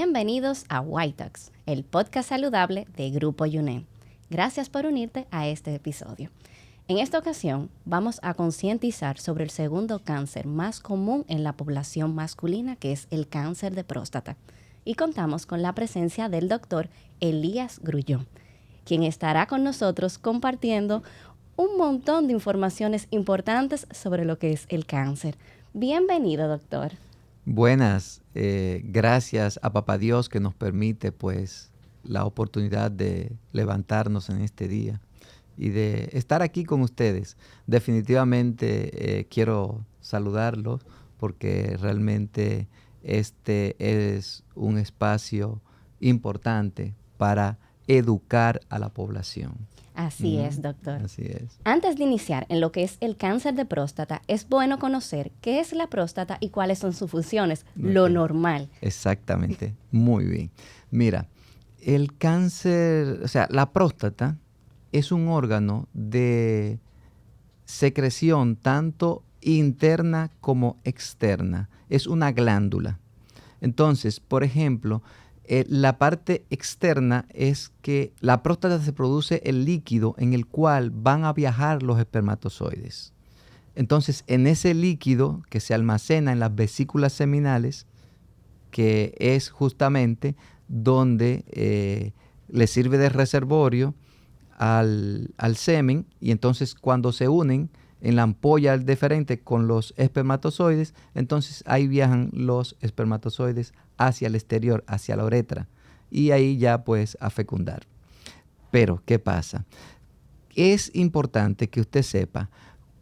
Bienvenidos a White Talks, el podcast saludable de Grupo Yunen. Gracias por unirte a este episodio. En esta ocasión vamos a concientizar sobre el segundo cáncer más común en la población masculina, que es el cáncer de próstata. Y contamos con la presencia del doctor Elías Grullón, quien estará con nosotros compartiendo un montón de informaciones importantes sobre lo que es el cáncer. Bienvenido, doctor. Buenas, gracias a Papá Dios que nos permite pues la oportunidad de levantarnos en este día y de estar aquí con ustedes. Definitivamente quiero saludarlos porque realmente este es un espacio importante para educar a la población. Así es, doctor. Así es. Antes de iniciar en lo que es el cáncer de próstata, es bueno conocer qué es la próstata y cuáles son sus funciones, lo normal. Exactamente, muy bien. Mira, el cáncer, la próstata es un órgano de secreción tanto interna como externa. Es una glándula. Entonces, por ejemplo, la parte externa es que la próstata se produce el líquido en el cual van a viajar los espermatozoides. Entonces, en ese líquido que se almacena en las vesículas seminales, que es justamente donde le sirve de reservorio al semen, y entonces cuando se unen en la ampolla deferente con los espermatozoides, entonces ahí viajan los espermatozoides hacia el exterior, hacia la uretra, y ahí ya pues a fecundar. Pero, ¿qué pasa? Es importante que usted sepa,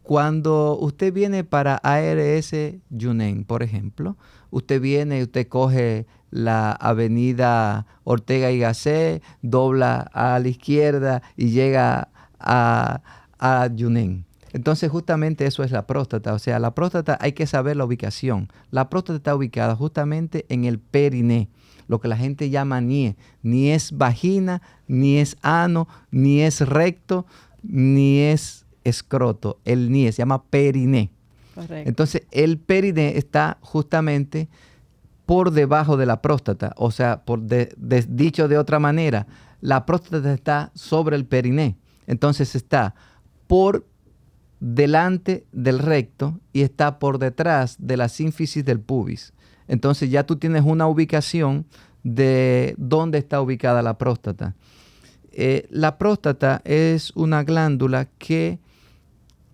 cuando usted viene para ARS Yunen, por ejemplo, usted viene y usted coge la avenida Ortega y Gasset, dobla a la izquierda y llega a Yunen. Entonces justamente eso es la próstata. O sea, la próstata hay que saber la ubicación. La próstata está ubicada justamente en el periné, lo que la gente llama NIE. Ni es vagina, ni es ano, ni es recto, ni es escroto. El NIE se llama periné. Correcto. Entonces el periné está justamente por debajo de la próstata. O sea, dicho de otra manera, la próstata está sobre el periné. Entonces está por delante del recto y está por detrás de la sínfisis del pubis. Entonces ya tú tienes una ubicación de dónde está ubicada la próstata. La próstata es una glándula que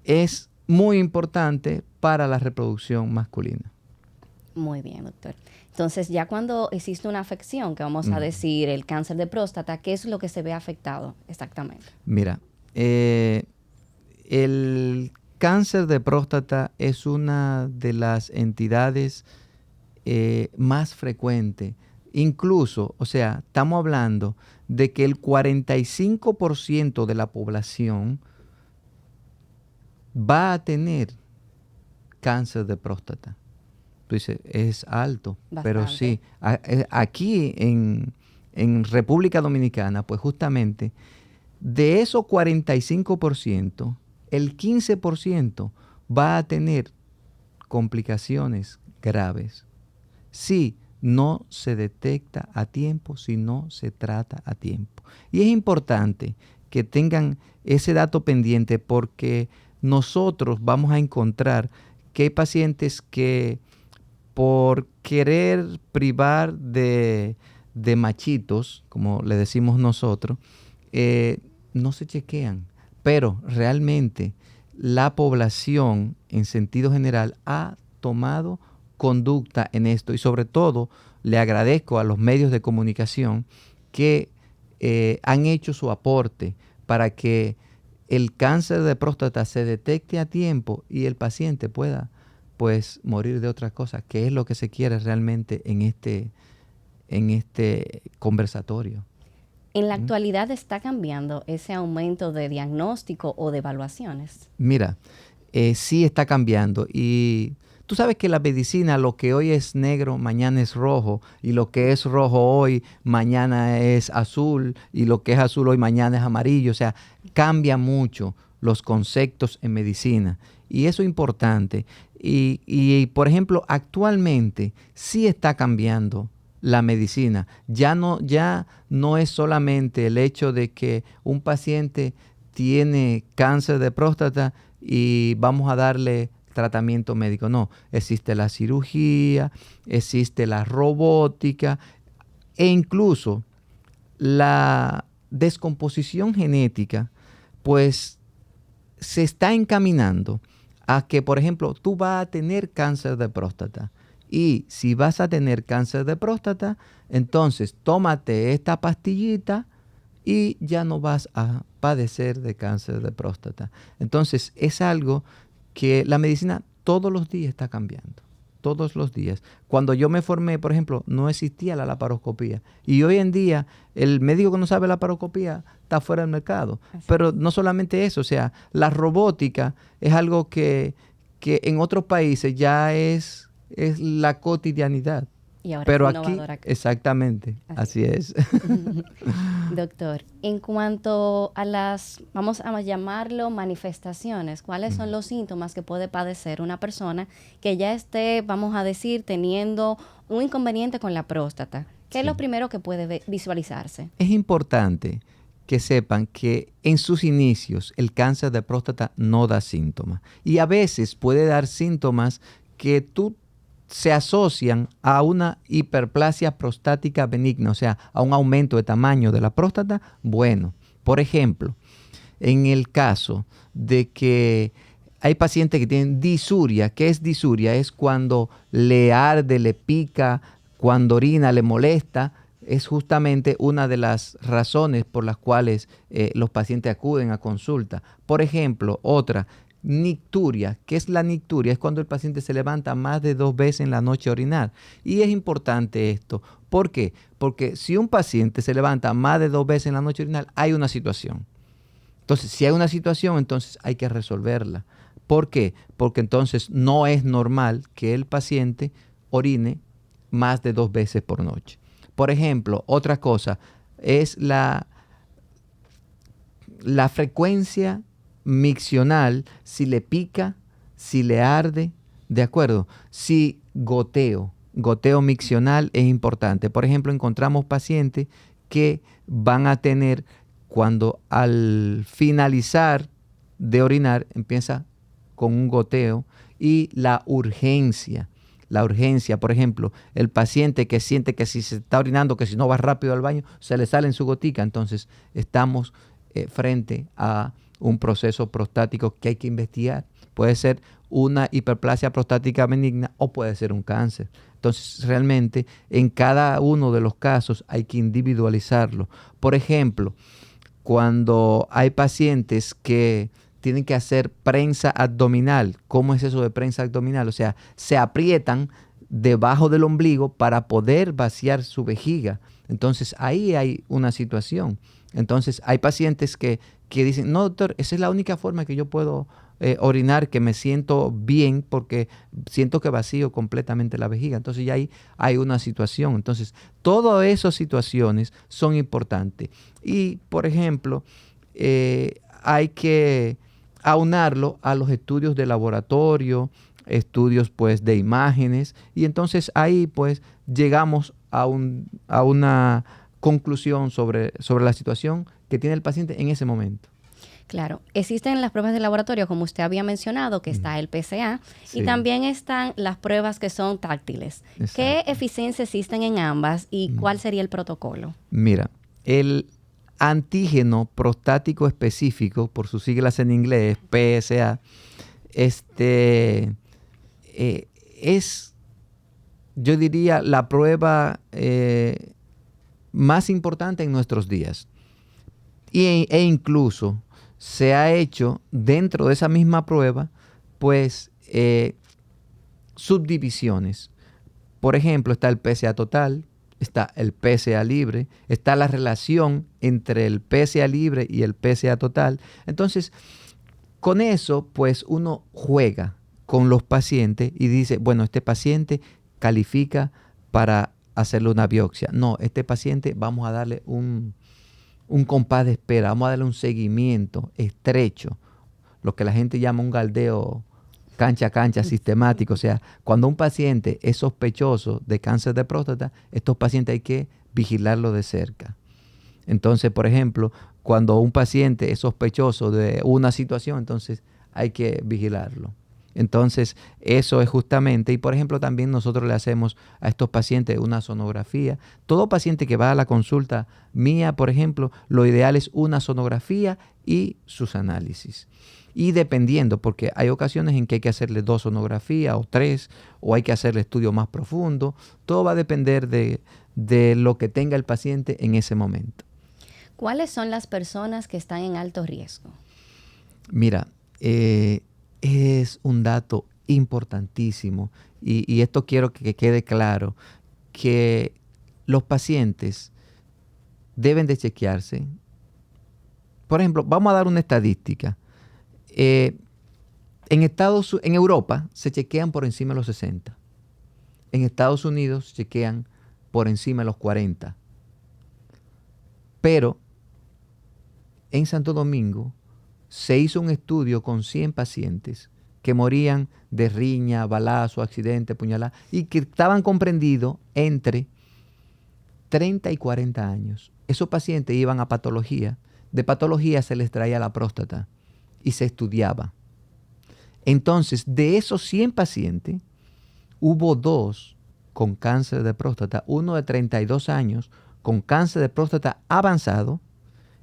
es muy importante para la reproducción masculina. Muy bien, doctor. Entonces, ya cuando existe una afección, que vamos a decir el cáncer de próstata, ¿qué es lo que se ve afectado exactamente? Mira, el cáncer de próstata es una de las entidades más frecuentes. Incluso, o sea, estamos hablando de que el 45% de la población va a tener cáncer de próstata. Tú dices, es alto, Bastante. pero sí. Aquí en República Dominicana, pues justamente, de esos 45%, el 15% va a tener complicaciones graves si no se detecta a tiempo, si no se trata a tiempo. Y es importante que tengan ese dato pendiente porque nosotros vamos a encontrar que hay pacientes que por querer privar de machitos, como le decimos nosotros, no se chequean. Pero realmente la población en sentido general ha tomado conducta en esto y sobre todo le agradezco a los medios de comunicación que han hecho su aporte para que el cáncer de próstata se detecte a tiempo y el paciente pueda pues morir de otras cosas, que es lo que se quiere realmente en este conversatorio. ¿En la actualidad está cambiando ese aumento de diagnóstico o de evaluaciones? Mira, sí está cambiando y tú sabes que la medicina, lo que hoy es negro, mañana es rojo, y lo que es rojo hoy, mañana es azul, y lo que es azul hoy, mañana es amarillo. O sea, cambia mucho los conceptos en medicina y eso es importante. Y por ejemplo, actualmente sí está cambiando la medicina. Ya no es solamente el hecho de que un paciente tiene cáncer de próstata y vamos a darle tratamiento médico. No, existe la cirugía, existe la robótica e incluso la descomposición genética, pues se está encaminando a que, por ejemplo, tú vas a tener cáncer de próstata. Y si vas a tener cáncer de próstata, entonces tómate esta pastillita y ya no vas a padecer de cáncer de próstata. Entonces es algo que la medicina todos los días está cambiando. Todos los días. Cuando yo me formé, por ejemplo, no existía la laparoscopía. Y hoy en día, el médico que no sabe laparoscopía está fuera del mercado. Así. Pero no solamente eso, o sea, la robótica es algo que en otros países ya es la cotidianidad. Y ahora pero es aquí, acá. Exactamente, así es. Doctor, en cuanto a las, vamos a llamarlo manifestaciones, ¿cuáles son los síntomas que puede padecer una persona que ya esté, vamos a decir, teniendo un inconveniente con la próstata? ¿Qué es lo primero que puede visualizarse? Es importante que sepan que en sus inicios el cáncer de próstata no da síntomas. Y a veces puede dar síntomas que se asocian a una hiperplasia prostática benigna, o sea, a un aumento de tamaño de la próstata. Bueno, por ejemplo, en el caso de que hay pacientes que tienen disuria. ¿Qué es disuria? Es cuando le arde, le pica, cuando orina, le molesta. Es justamente una de las razones por las cuales los pacientes acuden a consulta. Por ejemplo, otra, nicturia. ¿Qué es la nicturia? Es cuando el paciente se levanta más de 2 veces en la noche a orinar. Y es importante esto. ¿Por qué? Porque si un paciente se levanta más de 2 veces en la noche a orinar, hay una situación. Entonces, si hay una situación, entonces hay que resolverla. ¿Por qué? Porque entonces no es normal que el paciente orine más de 2 veces por noche. Por ejemplo, otra cosa es la frecuencia miccional, si le pica, si le arde, ¿de acuerdo? Si goteo miccional es importante. Por ejemplo, encontramos pacientes que van a tener, cuando al finalizar de orinar, empieza con un goteo, y la urgencia, por ejemplo, el paciente que siente que si se está orinando, que si no va rápido al baño, se le sale en su gotica, entonces estamos frente a un proceso prostático que hay que investigar. Puede ser una hiperplasia prostática benigna o puede ser un cáncer. Entonces, realmente, en cada uno de los casos hay que individualizarlo. Por ejemplo, cuando hay pacientes que tienen que hacer prensa abdominal. ¿Cómo es eso de prensa abdominal? O sea, se aprietan debajo del ombligo para poder vaciar su vejiga. Entonces, ahí hay una situación. Entonces, hay pacientes que dicen, no, doctor, esa es la única forma que yo puedo orinar, que me siento bien porque siento que vacío completamente la vejiga. Entonces, ya ahí hay una situación. Entonces, todas esas situaciones son importantes. Y, por ejemplo, hay que aunarlo a los estudios de laboratorio, estudios pues de imágenes, y entonces ahí pues llegamos a una conclusión sobre la situación que tiene el paciente en ese momento. Claro, existen las pruebas de laboratorio, como usted había mencionado, que está el PSA, sí. Y también están las pruebas que son táctiles. Exacto. ¿Qué eficiencia existen en ambas y cuál sería el protocolo? Mira, el antígeno prostático específico, por sus siglas en inglés, PSA, es, yo diría, la prueba más importante en nuestros días. E incluso se ha hecho dentro de esa misma prueba, pues, subdivisiones. Por ejemplo, está el PSA total, está el PSA libre, está la relación entre el PSA libre y el PSA total. Entonces, con eso, pues uno juega con los pacientes y dice, bueno, este paciente califica para hacerle una biopsia. No, este paciente vamos a darle un compás de espera, vamos a darle un seguimiento estrecho, lo que la gente llama un galdeo cancha a cancha, sistemático. O sea, cuando un paciente es sospechoso de cáncer de próstata, estos pacientes hay que vigilarlo de cerca. Entonces, por ejemplo, cuando un paciente es sospechoso de una situación, entonces hay que vigilarlo. Entonces, eso es justamente, y por ejemplo, también nosotros le hacemos a estos pacientes una sonografía. Todo paciente que va a la consulta mía, por ejemplo, lo ideal es una sonografía y sus análisis. Y dependiendo, porque hay ocasiones en que hay que hacerle 2 sonografías o 3, o hay que hacerle estudio más profundo. Todo va a depender de lo que tenga el paciente en ese momento. ¿Cuáles son las personas que están en alto riesgo? Mira, es un dato importantísimo y esto quiero que quede claro, que los pacientes deben de chequearse. Por ejemplo, vamos a dar una estadística. En Europa se chequean por encima de los 60. En Estados Unidos se chequean por encima de los 40. Pero en Santo Domingo se hizo un estudio con 100 pacientes que morían de riña, balazo, accidente, puñalada, y que estaban comprendidos entre 30 y 40 años. Esos pacientes iban a patología. De patología se les traía la próstata y se estudiaba. Entonces, de esos 100 pacientes, hubo 2 con cáncer de próstata, uno de 32 años con cáncer de próstata avanzado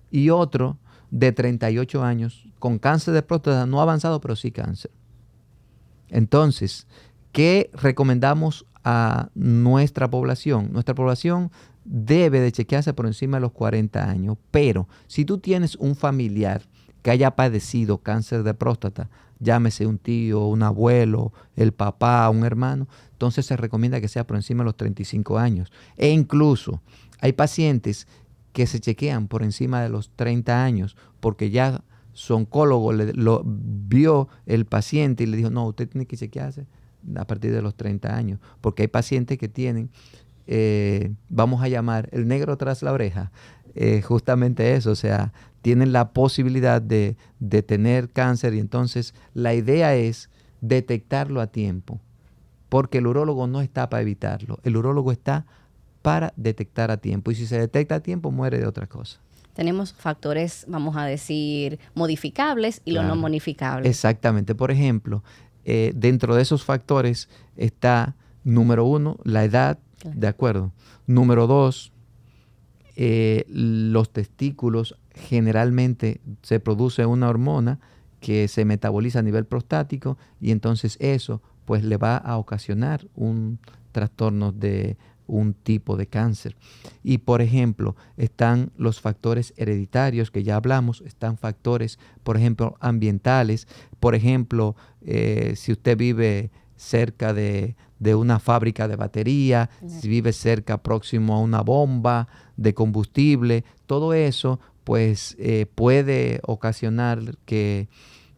y otro de 38 años con cáncer de próstata no avanzado, pero sí cáncer. Entonces, ¿qué recomendamos a nuestra población? Nuestra población debe de chequearse por encima de los 40 años, pero si tú tienes un familiar que haya padecido cáncer de próstata, llámese un tío, un abuelo, el papá, un hermano, entonces se recomienda que sea por encima de los 35 años. E incluso hay pacientes que se chequean por encima de los 30 años porque ya su oncólogo lo vio el paciente y le dijo, no, usted tiene que chequearse a partir de los 30 años, porque hay pacientes que tienen, vamos a llamar, el negro tras la oreja, justamente eso, o sea, tienen la posibilidad de tener cáncer y entonces la idea es detectarlo a tiempo, porque el urólogo no está para evitarlo, el urólogo está para detectar a tiempo y si se detecta a tiempo muere de otra cosa. Tenemos factores, vamos a decir, modificables y Claro, los no modificables. Exactamente. Por ejemplo, dentro de esos factores está, número 1, la edad, claro, ¿de acuerdo? Número 2, los testículos. Generalmente se produce una hormona que se metaboliza a nivel prostático y entonces eso pues le va a ocasionar un trastorno de un tipo de cáncer. Y por ejemplo, están los factores hereditarios que ya hablamos, están factores, por ejemplo, ambientales. Por ejemplo, si usted vive cerca de una fábrica de batería, si vive cerca próximo a una bomba de combustible, todo eso pues puede ocasionar que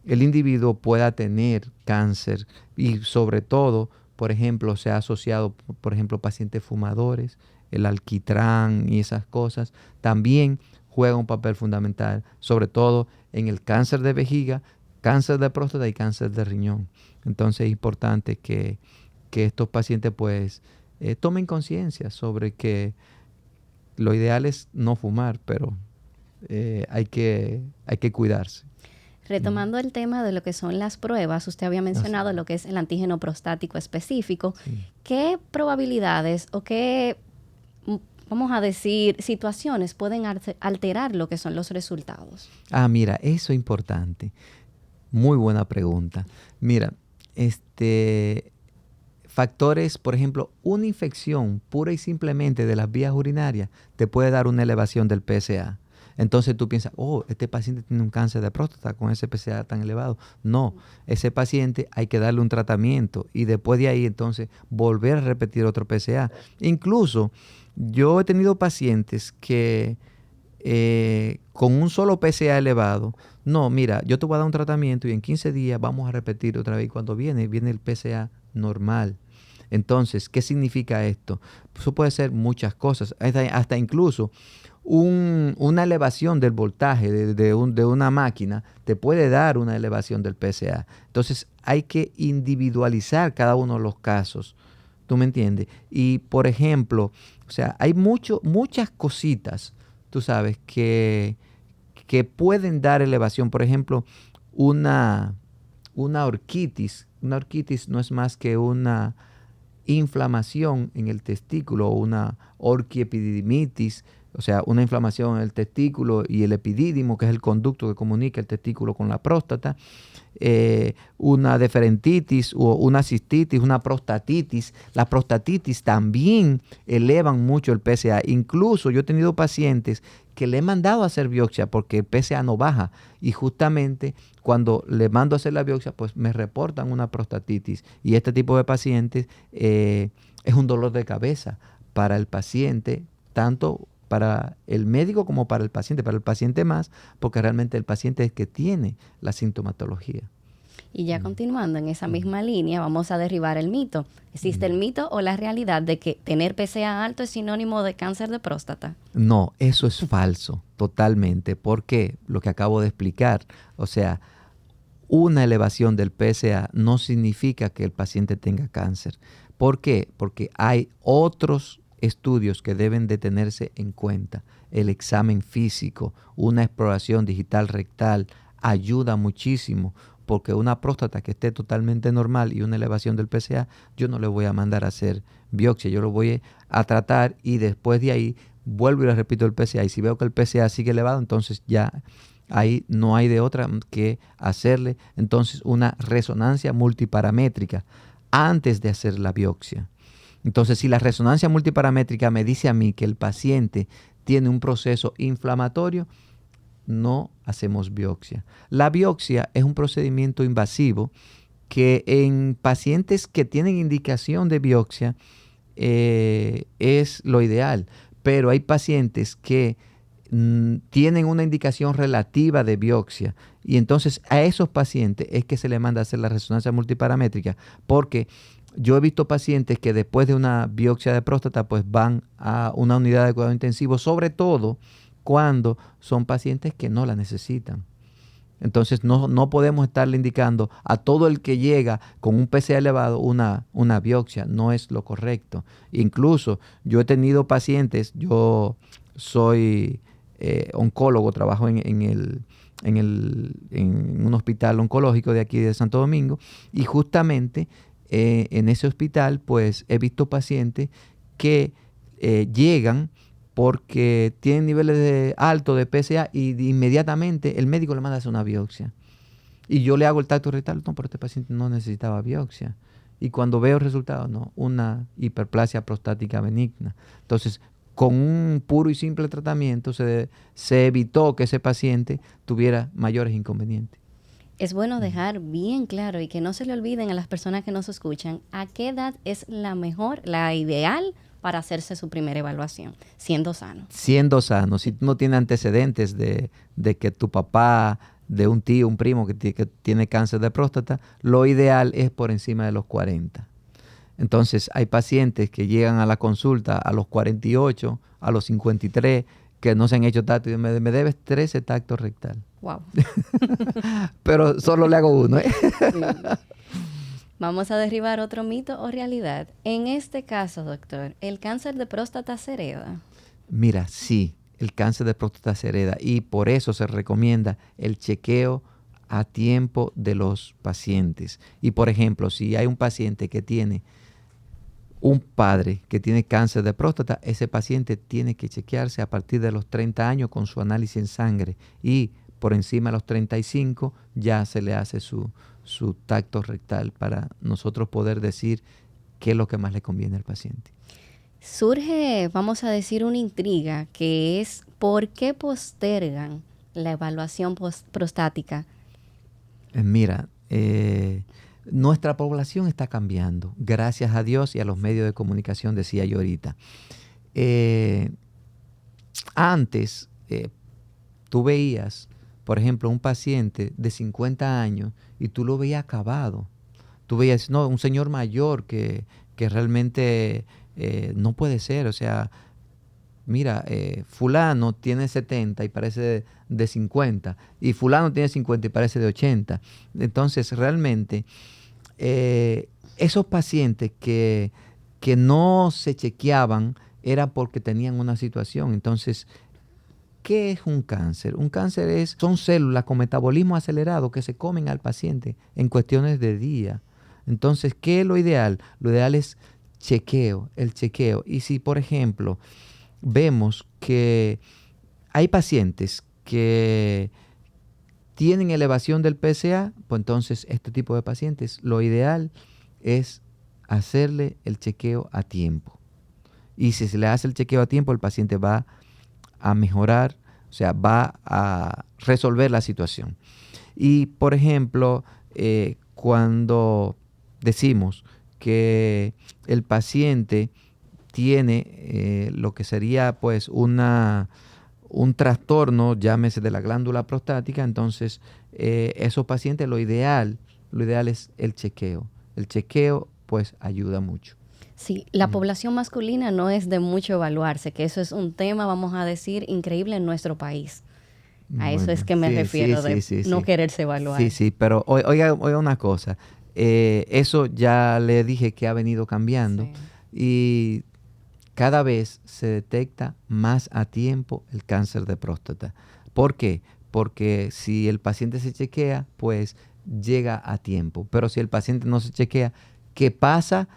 el individuo pueda tener cáncer y sobre todo, por ejemplo, se ha asociado, por ejemplo, pacientes fumadores, el alquitrán y esas cosas, también juega un papel fundamental, sobre todo en el cáncer de vejiga, cáncer de próstata y cáncer de riñón. Entonces es importante que estos pacientes pues tomen conciencia sobre que lo ideal es no fumar, pero hay que cuidarse. Retomando el tema de lo que son las pruebas, usted había mencionado lo que es el antígeno prostático específico. Sí. ¿Qué probabilidades o qué, vamos a decir, situaciones pueden alterar lo que son los resultados? Mira, eso es importante. Muy buena pregunta. Mira, factores, por ejemplo, una infección pura y simplemente de las vías urinarias te puede dar una elevación del PSA. Entonces tú piensas, este paciente tiene un cáncer de próstata con ese PSA tan elevado. No, ese paciente hay que darle un tratamiento y después de ahí entonces volver a repetir otro PSA. Incluso yo he tenido pacientes que con un solo PSA elevado, no, mira, yo te voy a dar un tratamiento y en 15 días vamos a repetir otra vez. Cuando viene el PSA normal. Entonces, ¿qué significa esto? Eso puede ser muchas cosas, hasta incluso una elevación del voltaje de una máquina te puede dar una elevación del PSA. Entonces hay que individualizar cada uno de los casos. ¿Tú me entiendes? Y por ejemplo, o sea, hay muchas cositas, tú sabes, que pueden dar elevación. Por ejemplo, una orquitis. Una orquitis no es más que una inflamación en el testículo o una orquiepididimitis, o sea, una inflamación en el testículo y el epidídimo, que es el conducto que comunica el testículo con la próstata, una deferentitis o una cistitis, una prostatitis. Las prostatitis también elevan mucho el PSA. Incluso yo he tenido pacientes que le he mandado a hacer biopsia porque el PSA no baja y justamente cuando le mando a hacer la biopsia pues me reportan una prostatitis y este tipo de pacientes es un dolor de cabeza para el paciente, tanto para el médico como para el paciente más, porque realmente el paciente es el que tiene la sintomatología. Y ya continuando en esa misma línea, vamos a derribar el mito. ¿Existe el mito o la realidad de que tener PSA alto es sinónimo de cáncer de próstata? No, eso es falso, totalmente, porque lo que acabo de explicar, o sea, una elevación del PSA no significa que el paciente tenga cáncer. ¿Por qué? Porque hay otros estudios que deben de tenerse en cuenta. El examen físico, una exploración digital rectal ayuda muchísimo porque una próstata que esté totalmente normal y una elevación del PSA, yo no le voy a mandar a hacer biopsia, yo lo voy a tratar y después de ahí vuelvo y le repito el PSA y si veo que el PSA sigue elevado, entonces ya ahí no hay de otra que hacerle entonces una resonancia multiparamétrica antes de hacer la biopsia. Entonces, si la resonancia multiparamétrica me dice a mí que el paciente tiene un proceso inflamatorio, no hacemos biopsia. La biopsia es un procedimiento invasivo que en pacientes que tienen indicación de biopsia es lo ideal, pero hay pacientes que tienen una indicación relativa de biopsia y entonces a esos pacientes es que se le manda a hacer la resonancia multiparamétrica porque yo he visto pacientes que después de una biopsia de próstata pues van a una unidad de cuidado intensivo, sobre todo cuando son pacientes que no la necesitan. Entonces no podemos estarle indicando a todo el que llega con un PSA elevado una biopsia, no es lo correcto. Incluso yo he tenido pacientes, yo soy oncólogo, trabajo en un hospital oncológico de aquí de Santo Domingo y justamente en ese hospital pues he visto pacientes que llegan porque tienen niveles altos de PSA y inmediatamente el médico le manda a hacer una biopsia. Y yo le hago el tacto rectal, no, pero este paciente no necesitaba biopsia. Y cuando veo el resultado, no, una hiperplasia prostática benigna. Entonces, con un puro y simple tratamiento se evitó que ese paciente tuviera mayores inconvenientes. Es bueno dejar bien claro y que no se le olviden a las personas que nos escuchan a qué edad es la mejor, la ideal para hacerse su primera evaluación, siendo sano. Siendo sano. Si tú no tienes antecedentes de que tu papá, de un tío, un primo que tiene cáncer de próstata, lo ideal es por encima de los 40. Entonces, hay pacientes que llegan a la consulta a los 48, a los 53, que no se han hecho tacto y me debes 13 tactos rectal. Wow. Pero solo le hago uno, ¿eh? Sí. Vamos a derribar otro mito o realidad. En este caso, doctor, ¿el cáncer de próstata se hereda? Mira, sí, el cáncer de próstata se hereda y por eso se recomienda el chequeo a tiempo de los pacientes. Y por ejemplo, si hay un paciente que tiene un padre que tiene cáncer de próstata, ese paciente tiene que chequearse a partir de los 30 años con su análisis en sangre y por encima de los 35 ya se le hace su tacto rectal para nosotros poder decir qué es lo que más le conviene al paciente. Surge, vamos a decir, una intriga que es ¿por qué postergan la evaluación prostática? Mira, nuestra población está cambiando, gracias a Dios y a los medios de comunicación, decía yo ahorita. Antes, tú veías, por ejemplo, un paciente de 50 años y tú lo veías acabado. Tú veías, no, un señor mayor que realmente no puede ser, o sea, mira, fulano tiene 70 y parece de 50, y fulano tiene 50 y parece de 80. Entonces, realmente, esos pacientes que no se chequeaban era porque tenían una situación. Entonces, ¿qué es un cáncer? Un cáncer son células con metabolismo acelerado que se comen al paciente en cuestiones de día. Entonces, ¿qué es lo ideal? Lo ideal es el chequeo. Y si, por ejemplo, vemos que hay pacientes que tienen elevación del PSA, pues entonces este tipo de pacientes, lo ideal es hacerle el chequeo a tiempo. Y si se le hace el chequeo a tiempo, el paciente va a mejorar, o sea, va a resolver la situación. Y, por ejemplo, cuando decimos que el paciente tiene lo que sería pues un trastorno, llámese de la glándula prostática, entonces esos pacientes lo ideal es el chequeo. El chequeo pues ayuda mucho. Sí, la población masculina no es de mucho evaluarse, que eso es un tema, vamos a decir, increíble en nuestro país. A eso es que me refiero no quererse evaluar. Sí, pero oiga una cosa, eso ya le dije que ha venido cambiando y cada vez se detecta más a tiempo el cáncer de próstata. ¿Por qué? Porque si el paciente se chequea, pues llega a tiempo. Pero si el paciente no se chequea, ¿qué pasa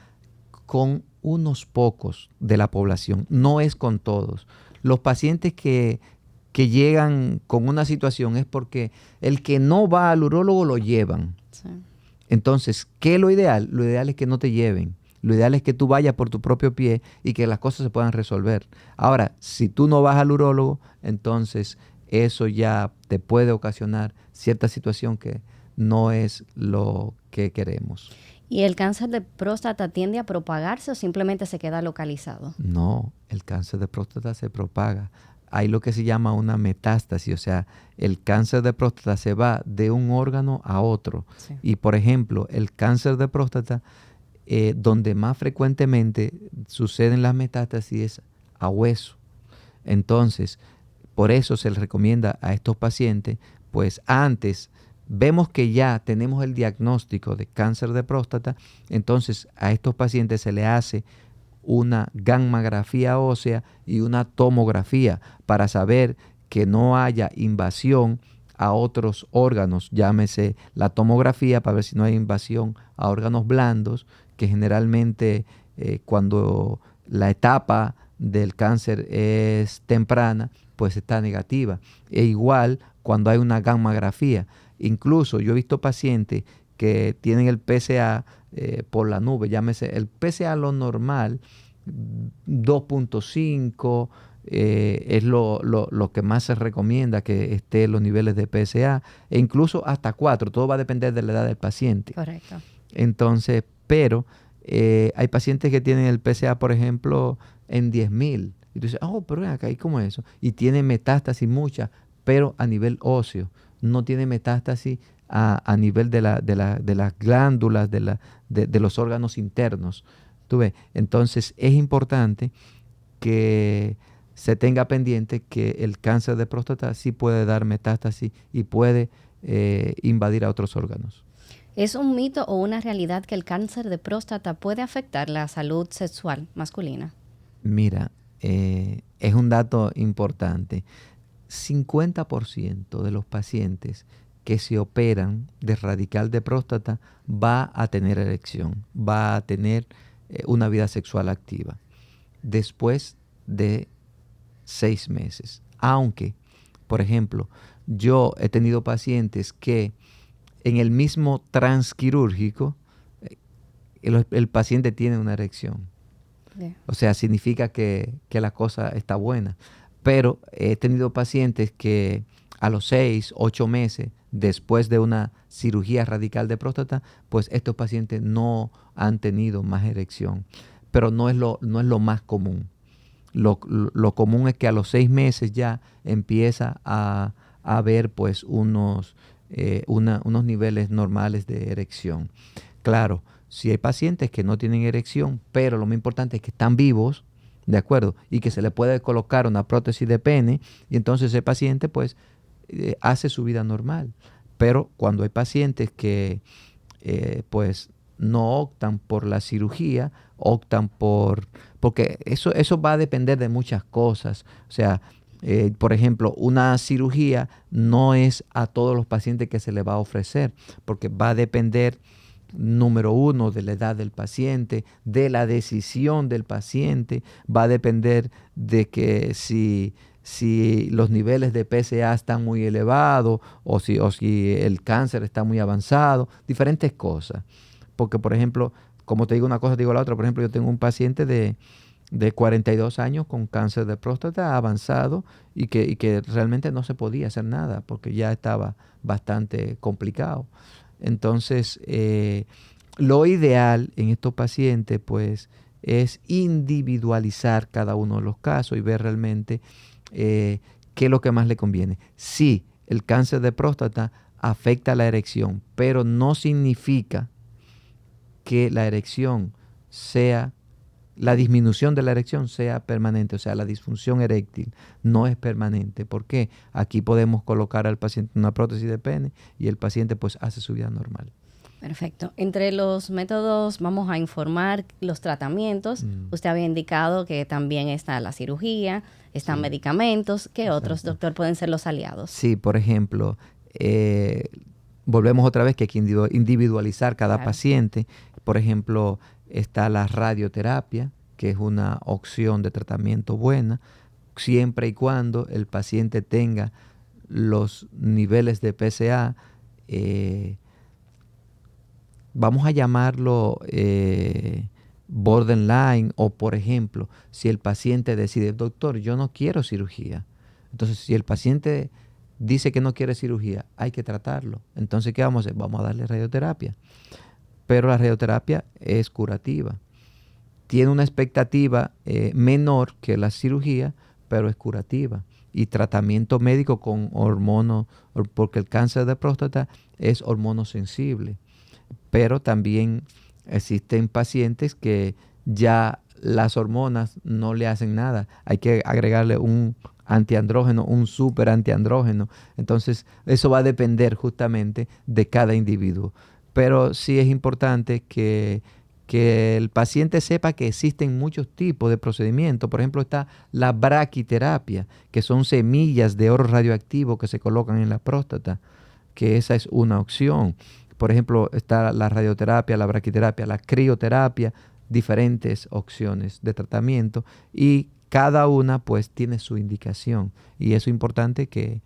con unos pocos de la población? No es con todos. Los pacientes que llegan con una situación es porque el que no va al urólogo lo llevan. Sí. Entonces, ¿qué es lo ideal? Lo ideal es que no te lleven. Lo ideal es que tú vayas por tu propio pie y que las cosas se puedan resolver. Ahora, si tú no vas al urólogo, entonces eso ya te puede ocasionar cierta situación que no es lo que queremos. ¿Y el cáncer de próstata tiende a propagarse o simplemente se queda localizado? No, el cáncer de próstata se propaga. Hay lo que se llama una metástasis, o sea, el cáncer de próstata se va de un órgano a otro. Sí. Y, por ejemplo, el cáncer de próstata, donde más frecuentemente suceden las metástasis es a hueso. Entonces, por eso se les recomienda a estos pacientes, pues antes vemos que ya tenemos el diagnóstico de cáncer de próstata, entonces a estos pacientes se le hace una gammagrafía ósea y una tomografía para saber que no haya invasión a otros órganos. Llámese la tomografía para ver si no hay invasión a órganos blandos, que generalmente cuando la etapa del cáncer es temprana, pues está negativa. E igual cuando hay una gammagrafía. Incluso yo he visto pacientes que tienen el PSA por la nube, llámese el PSA lo normal, 2.5 es lo que más se recomienda que esté en los niveles de PSA, e incluso hasta 4, todo va a depender de la edad del paciente. Correcto. Entonces, pero hay pacientes que tienen el PSA, por ejemplo, en 10.000. Y tú dices, pero ven acá, ¿y cómo es eso? Y tiene metástasis muchas, pero a nivel óseo. No tiene metástasis a nivel de las glándulas, de los órganos internos. ¿Tú ves? Entonces es importante que se tenga pendiente que el cáncer de próstata sí puede dar metástasis y puede invadir a otros órganos. ¿Es un mito o una realidad que el cáncer de próstata puede afectar la salud sexual masculina? Mira, es un dato importante. 50% de los pacientes que se operan de radical de próstata va a tener erección, va a tener una vida sexual activa después de 6 meses. Aunque, por ejemplo, yo he tenido pacientes que en el mismo transquirúrgico el paciente tiene una erección. Yeah. O sea, significa que la cosa está buena. Pero he tenido pacientes que a los 6, 8 meses después de una cirugía radical de próstata, pues estos pacientes no han tenido más erección. Pero no es lo más común. Lo común es que a los 6 meses ya empieza a haber pues unos niveles normales de erección. Claro, si hay pacientes que no tienen erección, pero lo más importante es que están vivos, ¿de acuerdo? Y que se le puede colocar una prótesis de pene y entonces ese paciente pues hace su vida normal. Pero cuando hay pacientes que pues no optan por la cirugía, optan porque eso va a depender de muchas cosas. O sea, por ejemplo, una cirugía no es a todos los pacientes que se le va a ofrecer, porque va a depender, número uno, de la edad del paciente, de la decisión del paciente, va a depender de que si los niveles de PSA están muy elevados o si el cáncer está muy avanzado, diferentes cosas. Porque, por ejemplo, como te digo una cosa, te digo la otra. Por ejemplo, yo tengo un paciente de 42 años con cáncer de próstata avanzado y que realmente no se podía hacer nada porque ya estaba bastante complicado. Entonces, lo ideal en estos pacientes, pues, es individualizar cada uno de los casos y ver realmente qué es lo que más le conviene. Sí, el cáncer de próstata afecta la erección, pero no significa que la disminución de la erección sea permanente, o sea, la disfunción eréctil no es permanente. ¿Por qué? Aquí podemos colocar al paciente una prótesis de pene y el paciente pues hace su vida normal. Perfecto. Entre los métodos vamos a informar los tratamientos. Usted había indicado que también está la cirugía, están medicamentos. ¿Qué otros, doctor, pueden ser los aliados? Sí, por ejemplo, volvemos otra vez que hay que individualizar cada paciente. Por ejemplo, está la radioterapia, que es una opción de tratamiento buena, siempre y cuando el paciente tenga los niveles de PSA, vamos a llamarlo borderline, o por ejemplo, si el paciente decide, doctor, yo no quiero cirugía. Entonces, si el paciente dice que no quiere cirugía, hay que tratarlo. Entonces, ¿qué vamos a hacer? Vamos a darle radioterapia. Pero la radioterapia es curativa. Tiene una expectativa menor que la cirugía, pero es curativa. Y tratamiento médico con hormonas, porque el cáncer de próstata es hormonosensible. Pero también existen pacientes que ya las hormonas no le hacen nada. Hay que agregarle un antiandrógeno, un super antiandrógeno. Entonces, eso va a depender justamente de cada individuo. Pero sí es importante que el paciente sepa que existen muchos tipos de procedimientos. Por ejemplo, está la braquiterapia, que son semillas de oro radioactivo que se colocan en la próstata, que esa es una opción. Por ejemplo, está la radioterapia, la braquiterapia, la crioterapia, diferentes opciones de tratamiento y cada una pues tiene su indicación y eso es importante que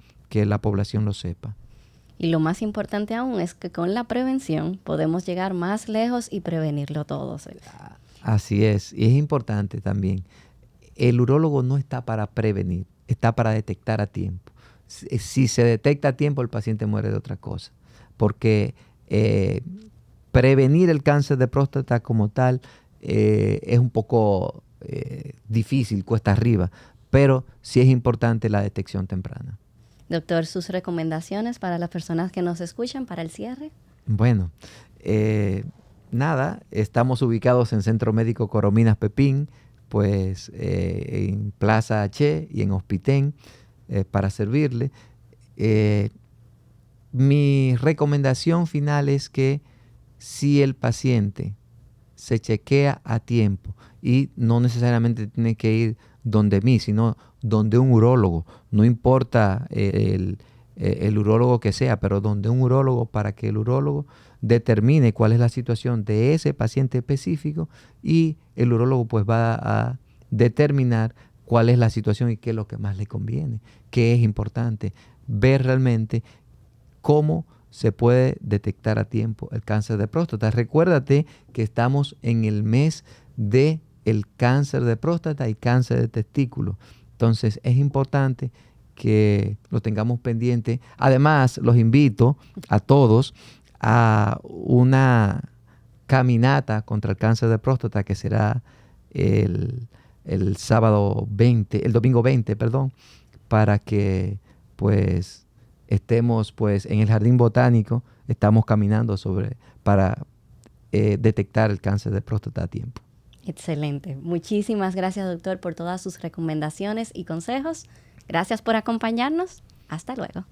la población lo sepa. Y lo más importante aún es que con la prevención podemos llegar más lejos y prevenirlo todo. Así es, y es importante también. El urólogo no está para prevenir, está para detectar a tiempo. Si se detecta a tiempo, el paciente muere de otra cosa, porque prevenir el cáncer de próstata como tal es un poco difícil, cuesta arriba, pero sí es importante la detección temprana. Doctor, ¿sus recomendaciones para las personas que nos escuchan para el cierre? Bueno, nada, estamos ubicados en Centro Médico Corominas Pepín, pues en Plaza H y en Hospitén para servirle. Mi recomendación final es que si el paciente se chequea a tiempo y no necesariamente tiene que ir donde mí, sino donde un urólogo, no importa el urólogo que sea, pero donde un urólogo para que el urólogo determine cuál es la situación de ese paciente específico y el urólogo pues va a determinar cuál es la situación y qué es lo que más le conviene, qué es importante, ver realmente cómo se puede detectar a tiempo el cáncer de próstata. Recuérdate que estamos en el mes del cáncer de próstata y cáncer de testículo. Entonces es importante que lo tengamos pendiente. Además, los invito a todos a una caminata contra el cáncer de próstata que será el domingo 20, para que pues estemos pues en el Jardín Botánico, estamos caminando para detectar el cáncer de próstata a tiempo. Excelente. Muchísimas gracias, doctor, por todas sus recomendaciones y consejos. Gracias por acompañarnos. Hasta luego.